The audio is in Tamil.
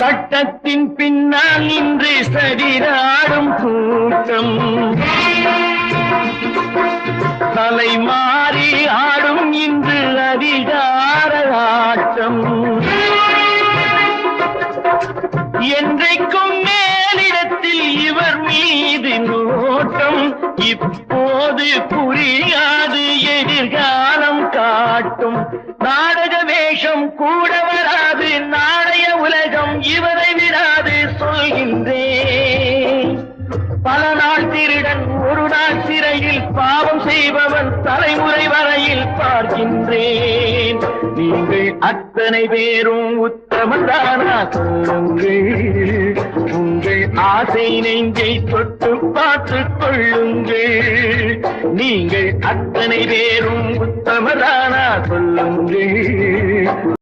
சட்டத்தின் பின்னால் நின்று சதிராடும் கூட்டம் தலை மாறி ஆடும் இன்று அதிகார ஆட்டம் என்றைக்கும் மேலிடத்தில் இவர் மீது நோட்டம் இப்போது புரியாது எதிர்காலம் காட்டும் நாடக வேஷம் கூட வராது நாளைய உலகம் இவரை விடாது சொல்கின்றேன் பல நாள் திருடன் ஒரு நாள் சிறையில் பாவம் செய்பவன் தலைமுறை வரையில் பார்க்கின்றேன் நீங்கள் அத்தனை பேரும் உத்தமந்தானா சொல்லுங்கள் உங்கள் ஆசை நெஞ்சை தொட்டு பார்த்துக் கொள்ளுங்கள் நீங்கள் அத்தனை பேரும் உத்தமதானா சொல்லுங்கள்